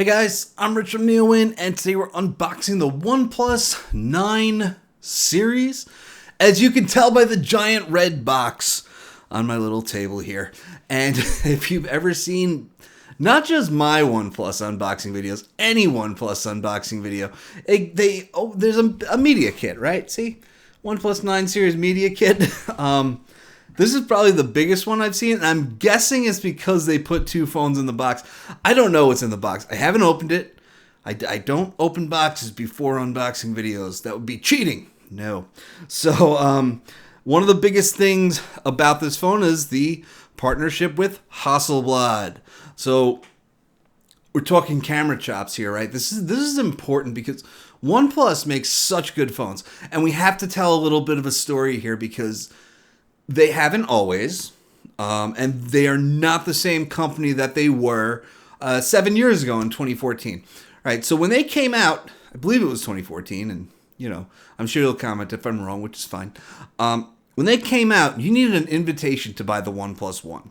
Hey guys, I'm Rich from NeoWin, and today we're unboxing the OnePlus 9 series. As you can tell by the giant red box on my little table here. And if you've ever seen not just my OnePlus unboxing videos, any OnePlus unboxing video, there's a media kit, right? See? OnePlus 9 series media kit. This is probably the biggest one I've seen, and I'm guessing it's because they put two phones in the box. I don't know what's in the box. I haven't opened it. I don't open boxes before unboxing videos. That would be cheating. No. So, one of the biggest things about this phone is the partnership with Hasselblad. So, we're talking camera chops here, right? This is important because OnePlus makes such good phones, and we have to tell a little bit of a story here because they haven't always, and they are not the same company that they were 7 years ago in 2014. Right, so when they came out, I believe it was 2014, and I'm sure you'll comment if I'm wrong, which is fine. When they came out, you needed an invitation to buy the OnePlus One.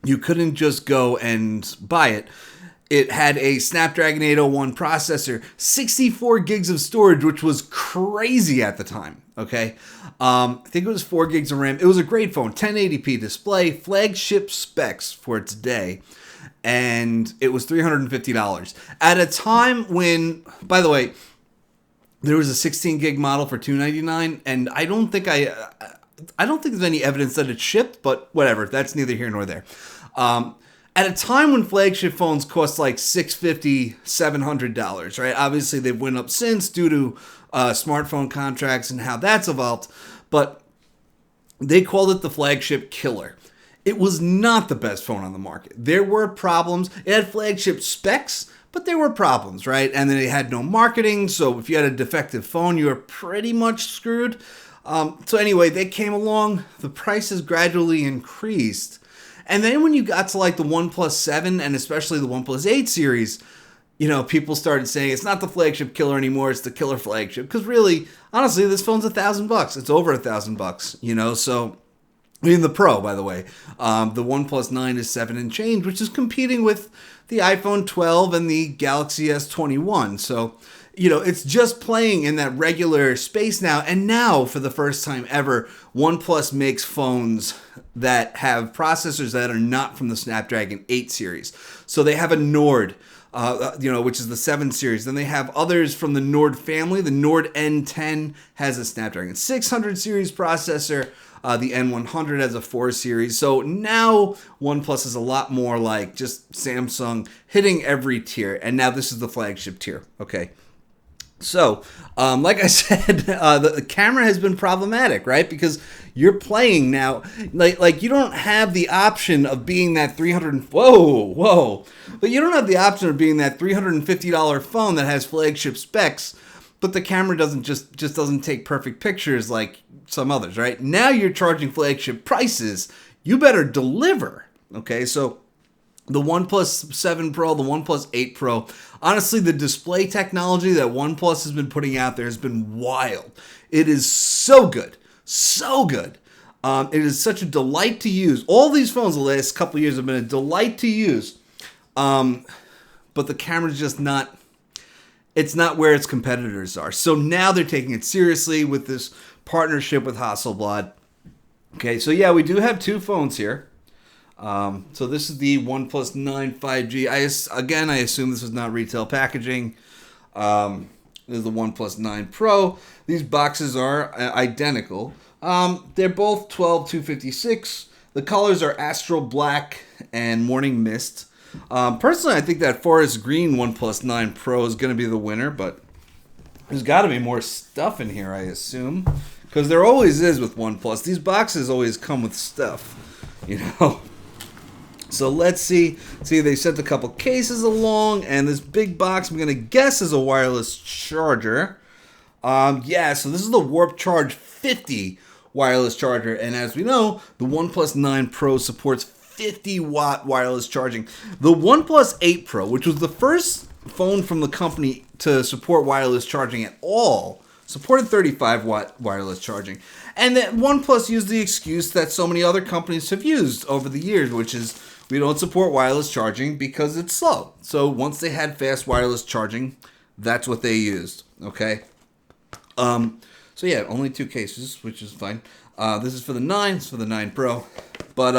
You couldn't just go and buy it. It had a Snapdragon 801 processor, 64 gigs of storage, which was crazy at the time, okay? I think it was 4 gigs of RAM. It was a great phone, 1080p display, flagship specs for its day, and it was $350. At a time when, by the way, there was a 16 gig model for $299, and I don't think there's any evidence that it shipped, but whatever, that's neither here nor there. At a time when flagship phones cost like $650, $700, right? Obviously, they've went up since due to smartphone contracts and how that's evolved, but they called it the flagship killer. It was not the best phone on the market. There were problems. It had flagship specs, but there were problems, right? And then it had no marketing, so if you had a defective phone, you were pretty much screwed. So anyway, they came along. The prices gradually increased. And then when you got to like the OnePlus 7 and especially the OnePlus 8 series, people started saying it's not the flagship killer anymore, it's the killer flagship. Because really, honestly, this phone's $1,000. It's over $1,000, so, the Pro, by the way. The OnePlus 9 is 7 and change, which is competing with the iPhone 12 and the Galaxy S21. So, it's just playing in that regular space now. And now, for the first time ever, OnePlus makes phones that have processors that are not from the Snapdragon 8 series. So they have a Nord, which is the 7 series. Then they have others from the Nord family. The Nord N10 has a Snapdragon 600 series processor. The N100 has a 4 series. So now OnePlus is a lot more like just Samsung hitting every tier. And now this is the flagship tier. Okay. So, like I said, the camera has been problematic, right? Because you're playing now, like you don't have the option of being that but you don't have the option of being that $350 phone that has flagship specs, but the camera just doesn't take perfect pictures like some others, right? Now you're charging flagship prices. You better deliver, okay? So the OnePlus 7 Pro, the OnePlus 8 Pro, honestly, the display technology that OnePlus has been putting out there has been wild. It is so good. So good. It is such a delight to use. All these phones the last couple of years have been a delight to use. But the camera's just not, it's not where its competitors are. So now they're taking it seriously with this partnership with Hasselblad. Okay, so yeah, we do have two phones here. So this is the OnePlus 9 5G. I assume this is not retail packaging. This is the OnePlus 9 Pro. These boxes are identical. They're both 12256. The colors are Astral Black and Morning Mist. Personally, I think that forest green OnePlus 9 Pro is going to be the winner, but there's got to be more stuff in here, I assume, because there always is with OnePlus. These boxes always come with stuff, So let's see. They sent a couple cases along, and this big box, I'm going to guess, is a wireless charger. So this is the Warp Charge 50 wireless charger, and as we know, the OnePlus 9 Pro supports 50-watt wireless charging. The OnePlus 8 Pro, which was the first phone from the company to support wireless charging at all, supported 35-watt wireless charging. And then OnePlus used the excuse that so many other companies have used over the years, which is we don't support wireless charging because it's slow. So once they had fast wireless charging, that's what they used, okay? So yeah, only 2 cases, which is fine. This is for the 9, it's for the 9 Pro. But,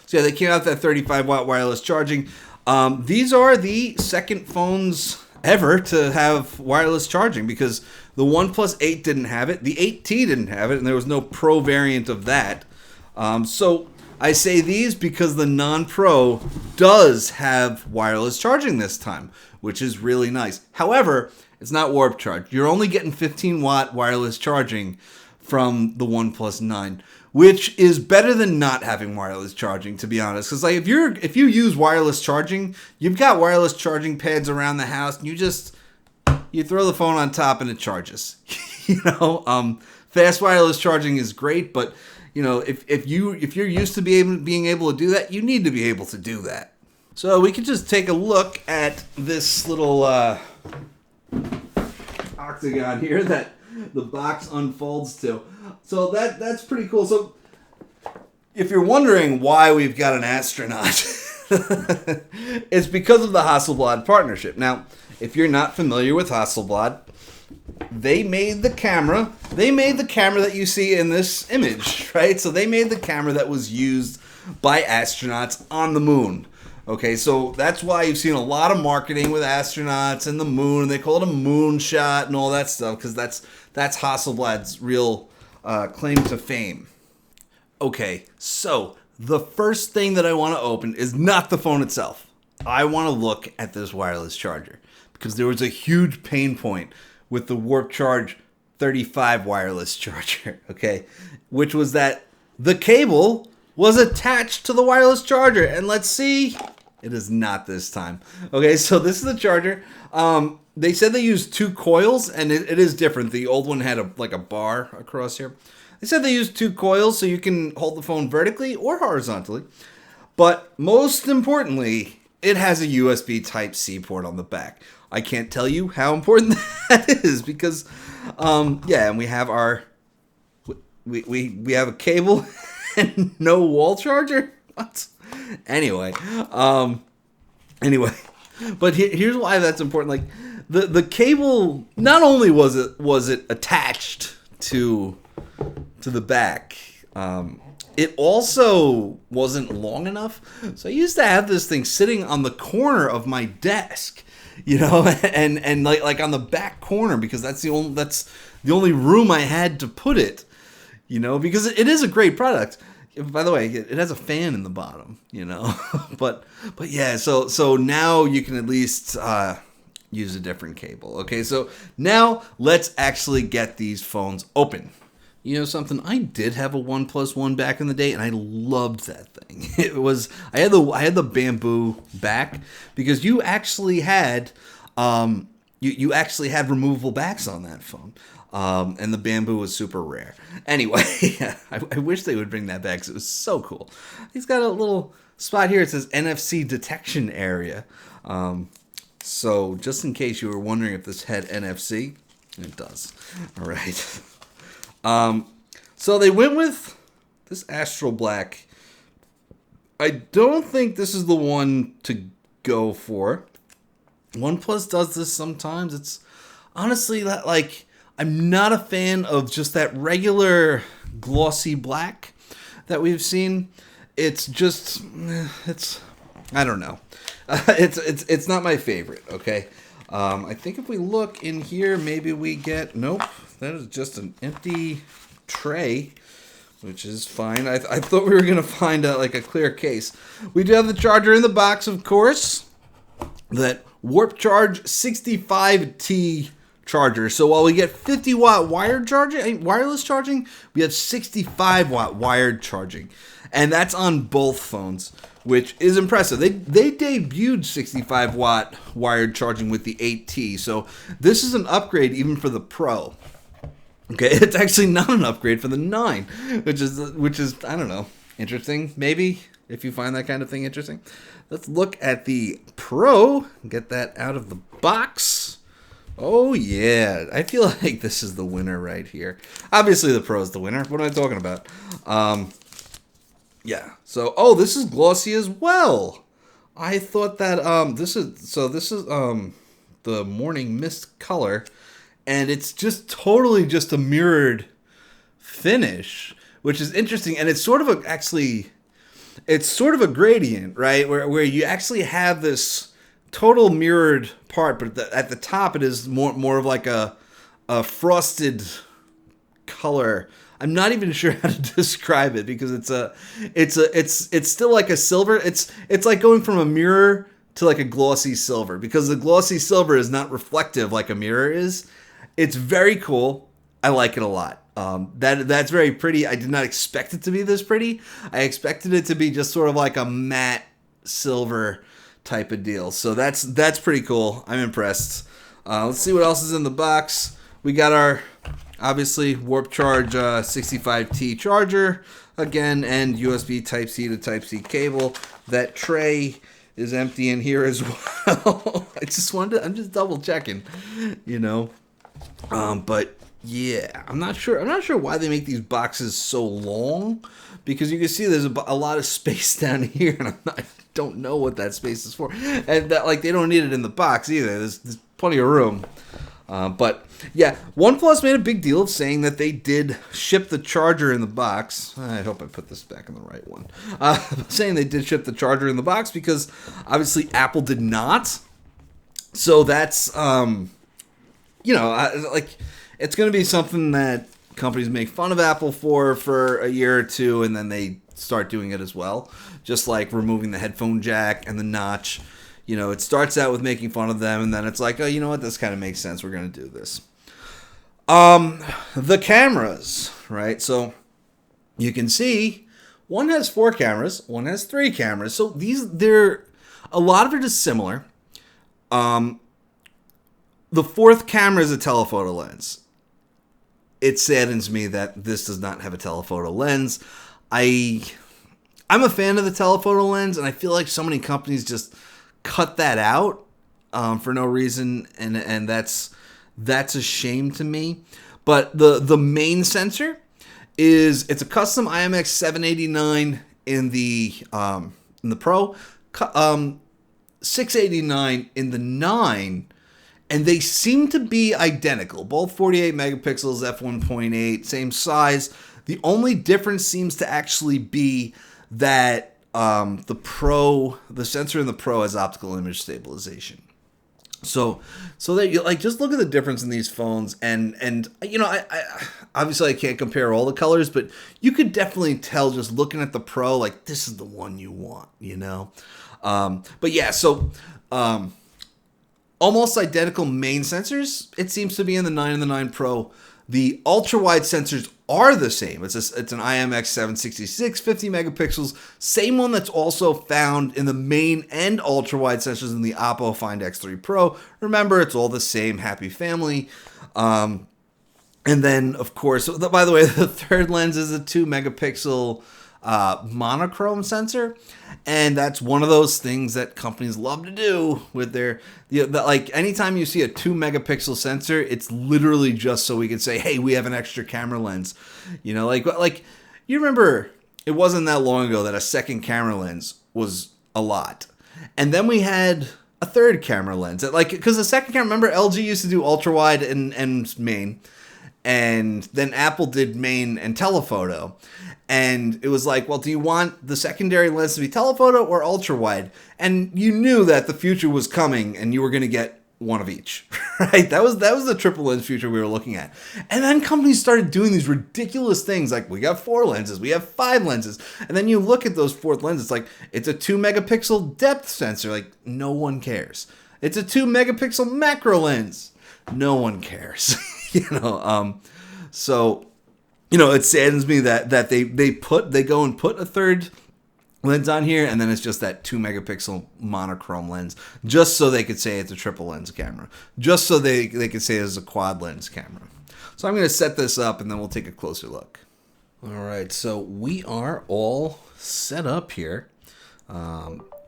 so yeah, they came out with that 35-watt wireless charging. These are the second phones ever to have wireless charging because the OnePlus 8 didn't have it, the 8T didn't have it, and there was no Pro variant of that. So I say these because the non-Pro does have wireless charging this time, which is really nice. However, it's not warp charge. You're only getting 15-watt wireless charging from the OnePlus 9, which is better than not having wireless charging, to be honest. Because like if you use wireless charging, you've got wireless charging pads around the house, and you throw the phone on top and it charges. Fast wireless charging is great, but if you're used to being able to do that, you need to be able to do that. So we can just take a look at this little octagon here that the box unfolds to. So that's pretty cool. So if you're wondering why we've got an astronaut, it's because of the Hasselblad partnership. Now, if you're not familiar with Hasselblad, they made the camera. They made the camera that you see in this image, right? So they made the camera that was used by astronauts on the moon. Okay, so that's why you've seen a lot of marketing with astronauts and the moon. They call it a moonshot and all that stuff because that's Hasselblad's real claim to fame. Okay, so the first thing that I want to open is not the phone itself. I want to look at this wireless charger because there was a huge pain point with the Warp Charge 35 wireless charger, okay, which was that the cable was attached to the wireless charger. And let's see, it is not this time. Okay, so this is the charger. They said they used 2 coils, and it is different. The old one had a bar across here. They said they used 2 coils so you can hold the phone vertically or horizontally. But most importantly, it has a USB Type-C port on the back. I can't tell you how important that is because, and we have we have a cable and no wall charger. What? Anyway, but here's why that's important. Like the cable, not only was it attached to the back, it also wasn't long enough. So I used to have this thing sitting on the corner of my desk, and like on the back corner because that's the only room I had to put it, because it is a great product. By the way, it has a fan in the bottom, but yeah, so now you can at least use a different cable. Okay, so now let's actually get these phones open. You know something? I did have a OnePlus One back in the day, and I loved that thing. I had the bamboo back because you actually had you actually had removable backs on that phone. And the bamboo was super rare. Anyway, I wish they would bring that back because it was so cool. He's got a little spot here. It says NFC detection area. So just in case you were wondering if this had NFC, it does. All right. So they went with this Astral Black. I don't think this is the one to go for. OnePlus does this sometimes. It's honestly like I'm not a fan of just that regular glossy black that we've seen. It's just I don't know. It's not my favorite. Okay. I think if we look in here, maybe we get nope. That is just an empty tray, which is fine. I thought we were gonna find like a clear case. We do have the charger in the box, of course. That Warp Charge 65T charger. So while we get 50-watt wireless charging, we have 65-watt wired charging, and that's on both phones, which is impressive. They debuted 65-watt wired charging with the 8T, so this is an upgrade even for the Pro. Okay, it's actually not an upgrade for the 9, which is I don't know, interesting. Maybe if you find that kind of thing interesting. Let's look at the Pro. Get that out of the box. Oh yeah, I feel like this is the winner right here. Obviously, the Pro is the winner. What am I talking about? Yeah. So, oh, this is glossy as well. I thought that this is the morning mist color, and it's just totally just a mirrored finish, which is interesting, and it's sort of it's sort of a gradient, right? Where you actually have this total mirrored part, but at the top it is more of like a frosted color. I'm not even sure how to describe it because it's still like a silver. It's like going from a mirror to like a glossy silver, because the glossy silver is not reflective like a mirror is. It's very cool. I like it a lot. That's very pretty. I did not expect it to be this pretty. I expected it to be just sort of like a matte silver type of deal. So that's pretty cool. I'm impressed. Let's see what else is in the box. We got our, obviously, Warp Charge 65T charger again, and USB Type-C to Type-C cable. That tray is empty in here as well. I'm just double checking, you know. But yeah, I'm not sure why they make these boxes so long, because you can see there's a lot of space down here, and I don't know what that space is for. And that, like, they don't need it in the box either. There's plenty of room. But yeah, OnePlus made a big deal of saying that they did ship the charger in the box. I hope I put this back in the right one. Saying they did ship the charger in the box because obviously Apple did not. So that's, like, it's going to be something that companies make fun of Apple for a year or two, and then they start doing it as well. Just like removing the headphone jack and the notch. You know, it starts out with making fun of them, and then it's like, oh, you know what? This kind of makes sense. We're going to do this. The cameras, right? So you can see one has 4 cameras, one has 3 cameras. So a lot of it is similar. The 4th camera is a telephoto lens. It saddens me that this does not have a telephoto lens. I'm a fan of the telephoto lens, and I feel like so many companies just cut that out for no reason, and that's a shame to me. But the main sensor it's a custom IMX 789 in the Pro, 689 in the 9, and they seem to be identical. Both 48 megapixels, f1.8, same size. The only difference seems to actually be that the sensor in the Pro has optical image stabilization. So that you like, just look at the difference in these phones, and you know, I obviously I can't compare all the colors, but you could definitely tell just looking at the Pro, like, this is the one you want, you know. But yeah, so almost identical main sensors. It seems to be in the 9 and the 9 Pro. The ultra-wide sensors are the same. It's an IMX 766, 50 megapixels. Same one that's also found in the main and ultra-wide sensors in the Oppo Find X3 Pro. Remember, it's all the same happy family. And then, of course, by the way, the third lens is a 2 megapixel monochrome sensor, and that's one of those things that companies love to do with their, like, anytime you see a 2 megapixel sensor, it's literally just so we can say, hey, we have an extra camera lens. You know, like you remember, it wasn't that long ago that a second camera lens was a lot, and then we had a third camera lens. Like, because the second camera, remember, LG used to do ultra wide and main, and then Apple did main and telephoto. And it was like, well, do you want the secondary lens to be telephoto or ultra wide? And you knew that the future was coming, and you were going to get one of each, right? That was the triple lens future we were looking at. And then companies started doing these ridiculous things, like, we got 4 lenses, we have 5 lenses, and then you look at those 4th lenses, it's like, it's a 2 megapixel depth sensor, like, no one cares. It's a 2 megapixel macro lens, no one cares. So, you know, it saddens me that they go and put a third lens on here, and then it's just that 2 megapixel monochrome lens, just so they could say it's a triple lens camera, just so they could say it's a quad lens camera. So I'm going to set this up, and then we'll take a closer look. All right, so we are all set up here.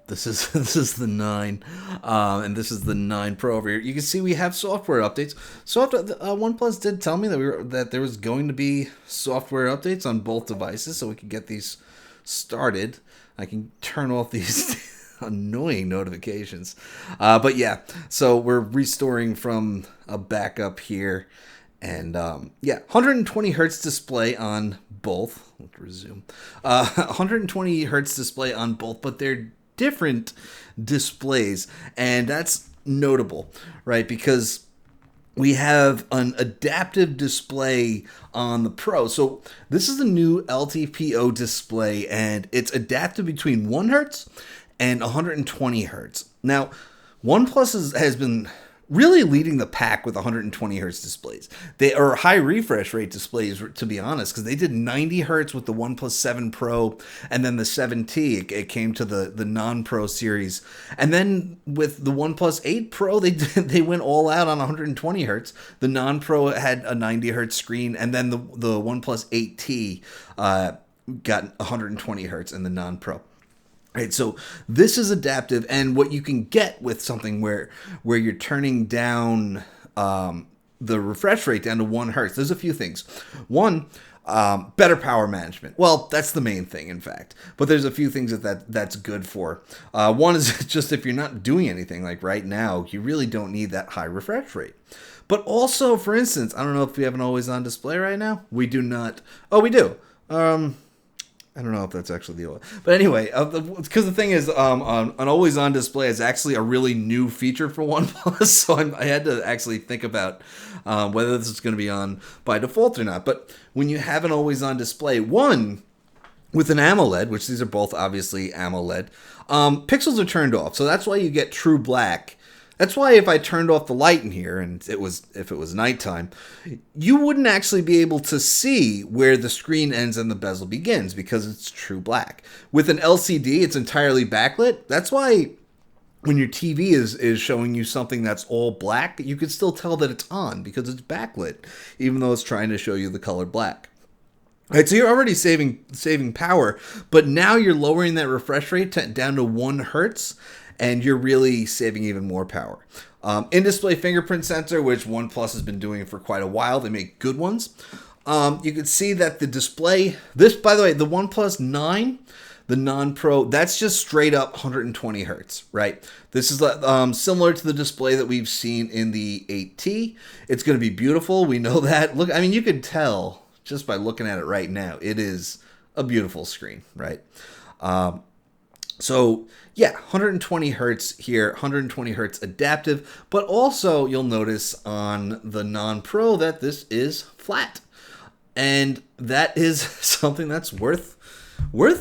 This is this is the 9, and this is the 9 Pro over here. You can see we have software updates. OnePlus did tell me that there was going to be software updates on both devices, so we could get these started. I can turn off these annoying notifications, but yeah. So we're restoring from a backup here, and yeah, 120 hertz display on both. Let's resume. 120 hertz display on both, but they're different displays, and that's notable, right? Because we have an adaptive display on the Pro. So this is a new LTPO display, and it's adaptive between 1 hertz and 120 hertz. Now, OnePlus has been really leading the pack with 120 hertz displays. They are high refresh rate displays, to be honest, because they did 90 hertz with the OnePlus 7 Pro, and then the 7T, it came to the non-Pro series. And then with the OnePlus 8 Pro, they went all out on 120 hertz. The non-Pro had a 90 hertz screen, and then the OnePlus 8T got 120 hertz in the non-Pro. Right, so this is adaptive, and what you can get with something where you're turning down the refresh rate down to 1 hertz. There's a few things. One, better power management. Well, that's the main thing, in fact. But there's a few things that's good for. One is just if you're not doing anything, like right now, you really don't need that high refresh rate. But also, for instance, I don't know if we have an always-on display right now. We do not. Oh, we do. I don't know if that's actually the... But anyway, because the thing is, an always-on display is actually a really new feature for OnePlus, so I had to actually think about whether this is going to be on by default or not. But when you have an always-on display, one, with an AMOLED, which these are both obviously AMOLED, pixels are turned off, so that's why you get true black. That's why if I turned off the light in here, and if it was nighttime, you wouldn't actually be able to see where the screen ends and the bezel begins because it's true black. With an LCD, it's entirely backlit. That's why when your TV is showing you something that's all black, you can still tell that it's on because it's backlit, even though it's trying to show you the color black. Right, so you're already saving power, but now you're lowering that refresh rate down to 1 hertz, and you're really saving even more power. In-display fingerprint sensor, which OnePlus has been doing for quite a while. They make good ones. You can see that the display, this, by the way, the OnePlus 9, the non-Pro, that's just straight up 120 hertz, right? This is similar to the display that we've seen in the 8T. It's going to be beautiful. We know that. Look, I mean, you can tell just by looking at it right now. It is a beautiful screen, right? So yeah, 120 hertz here, 120 hertz adaptive, but also you'll notice on the non-Pro that this is flat. And that is something that's worth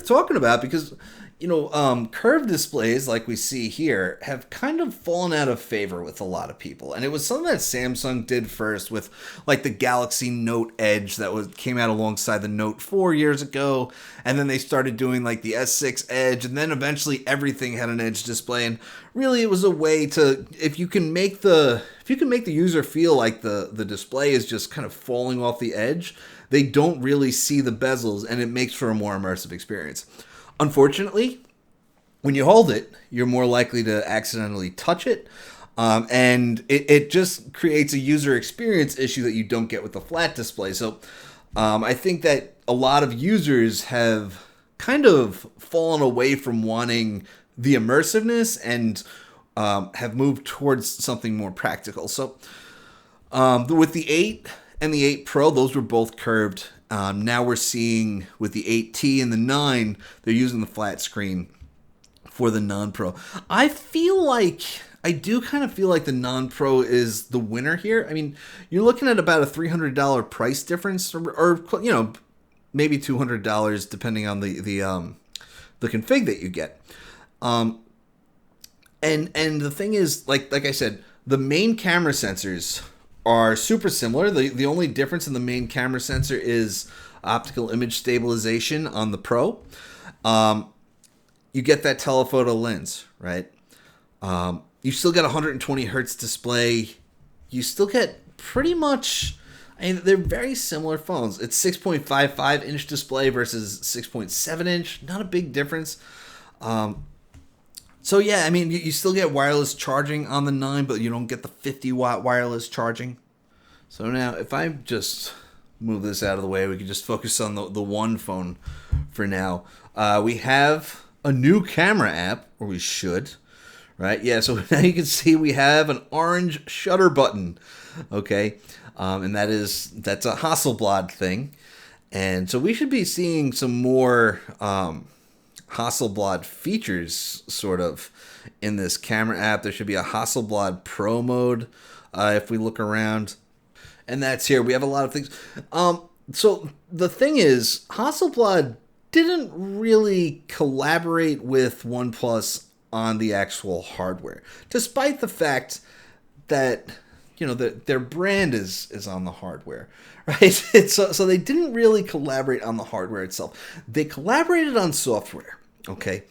talking about because, you know, curved displays like we see here have kind of fallen out of favor with a lot of people. And it was something that Samsung did first with like the Galaxy Note Edge that came out alongside the Note 4 years ago. And then they started doing like the S6 Edge, and then eventually everything had an edge display. And really it was a way to, if you can make the user feel like the display is just kind of falling off the edge, they don't really see the bezels, and it makes for a more immersive experience. Unfortunately, when you hold it, you're more likely to accidentally touch it, and it just creates a user experience issue that you don't get with the flat display. So I think that a lot of users have kind of fallen away from wanting the immersiveness and have moved towards something more practical. So with the 8 and the 8 Pro, those were both curved. Now we're seeing with the 8T and the 9, they're using the flat screen for the non-Pro. I do kind of feel like the non-Pro is the winner here. I mean, you're looking at about a $300 price difference, or you know, maybe $200 depending on the config that you get. And the thing is, like I said, the main camera sensors are super similar. The only difference in the main camera sensor is optical image stabilization on the Pro. You get that telephoto lens, right? You still get 120 hertz display. You still get pretty much, I mean, they're very similar phones. It's 6.55 inch display versus 6.7 inch. Not a big difference. So yeah, I mean, you still get wireless charging on the 9, but you don't get the 50-watt wireless charging. So now, if I just move this out of the way, we can just focus on the one phone for now. We have a new camera app, or we should, right? Yeah, so now you can see we have an orange shutter button, okay? And that's a Hasselblad thing. And so we should be seeing some more Hasselblad features sort of in this camera app. There should be a Hasselblad Pro mode if we look around. And that's here. We have a lot of things. So the thing is, Hasselblad didn't really collaborate with OnePlus on the actual hardware, despite the fact that, you know, their brand is on the hardware, right? So they didn't really collaborate on the hardware itself. They collaborated on software, okay?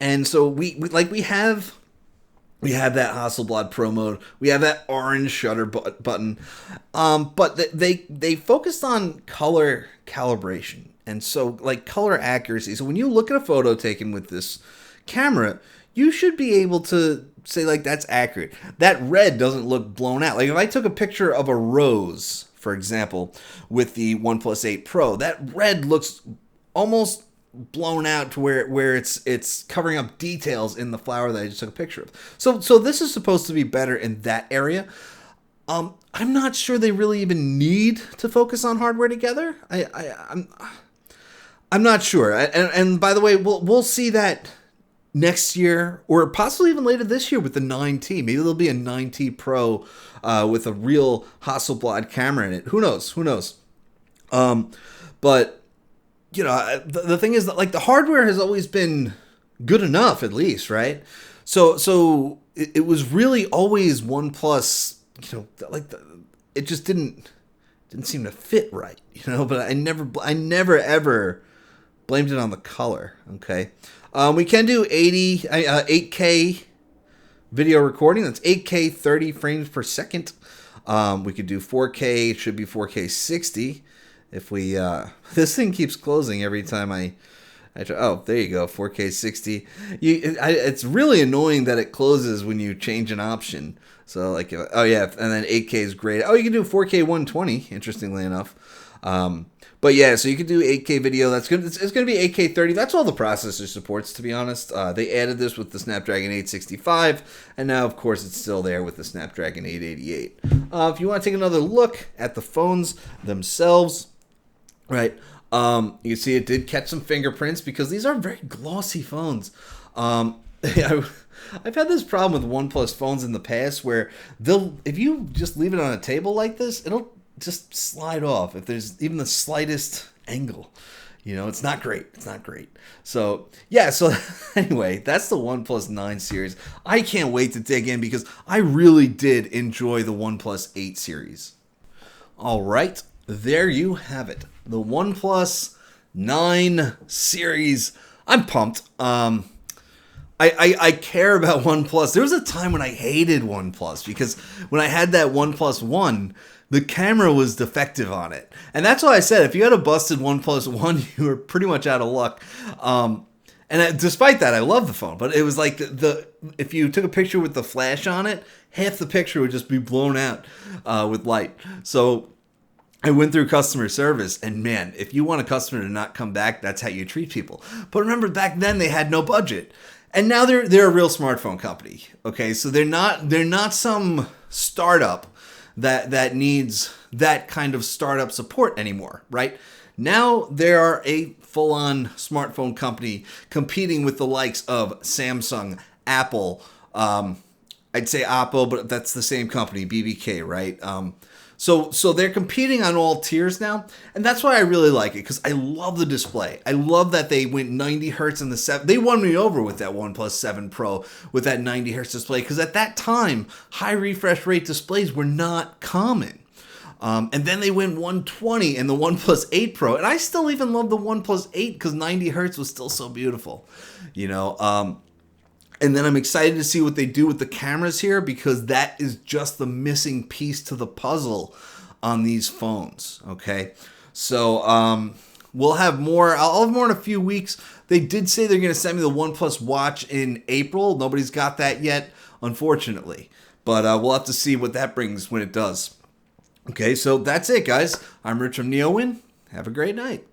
And so we have that Hasselblad Pro mode. We have that orange shutter button. But they focused on color calibration. And so, like, color accuracy. So when you look at a photo taken with this camera, you should be able to say, like, that's accurate. That red doesn't look blown out. Like, if I took a picture of a rose, for example, with the OnePlus 8 Pro, that red looks almost blown out to where it's covering up details in the flower that I just took a picture of. So this is supposed to be better in that area. I'm not sure they really even need to focus on hardware together. I'm not sure. And by the way, we'll see that next year, or possibly even later this year with the 9T. Maybe there'll be a 9T Pro with a real Hasselblad camera in it. Who knows? But you know, the thing is that, like, the hardware has always been good enough, at least, right? So it was really always OnePlus. You know, like, it just didn't seem to fit right, you know. But I never ever blamed it on the color. Okay, we can do 8K video recording. That's 8K 30 frames per second. We could do 4K. It should be 4K 60. If we this thing keeps closing every time I try. Oh, there you go, 4K 60. It's really annoying that it closes when you change an option. So, like, oh yeah, and then 8K is great. Oh, you can do 4K 120. Interestingly enough, but yeah, so you can do 8K video. That's good. It's going to be 8K 30. That's all the processor supports, to be honest. They added this with the Snapdragon 865, and now, of course, it's still there with the Snapdragon 888. If you want to take another look at the phones themselves, right? You can see it did catch some fingerprints because these are very glossy phones. I've had this problem with OnePlus phones in the past where if you just leave it on a table like this, it'll just slide off if there's even the slightest angle. You know, it's not great. So, yeah, so anyway, that's the OnePlus 9 series. I can't wait to dig in because I really did enjoy the OnePlus 8 series. All right, there you have it. The OnePlus 9 series. I'm pumped. I care about OnePlus. There was a time when I hated OnePlus because when I had that OnePlus 1, the camera was defective on it. And that's why I said if you had a busted OnePlus 1, you were pretty much out of luck. Despite that, I love the phone. But it was like if you took a picture with the flash on it, half the picture would just be blown out with light. So I went through customer service, and man, if you want a customer to not come back, that's how you treat people. But remember, back then they had no budget. And now they're a real smartphone company. Okay, so they're not some startup that needs that kind of startup support anymore, right? Now they are a full-on smartphone company competing with the likes of Samsung, Apple. I'd say Oppo, but that's the same company, BBK, right? So they're competing on all tiers now, and that's why I really like it, because I love the display. I love that they went 90 hertz in the 7. They won me over with that OnePlus 7 Pro with that 90 hertz display, because at that time, high refresh rate displays were not common. And then they went 120 in the OnePlus 8 Pro, and I still even love the OnePlus 8 because 90 hertz was still so beautiful, you know. And then I'm excited to see what they do with the cameras here, because that is just the missing piece to the puzzle on these phones, okay? So we'll have more. I'll have more in a few weeks. They did say they're going to send me the OnePlus watch in April. Nobody's got that yet, unfortunately. But we'll have to see what that brings when it does. Okay, so that's it, guys. I'm Rich from NeoWin. Have a great night.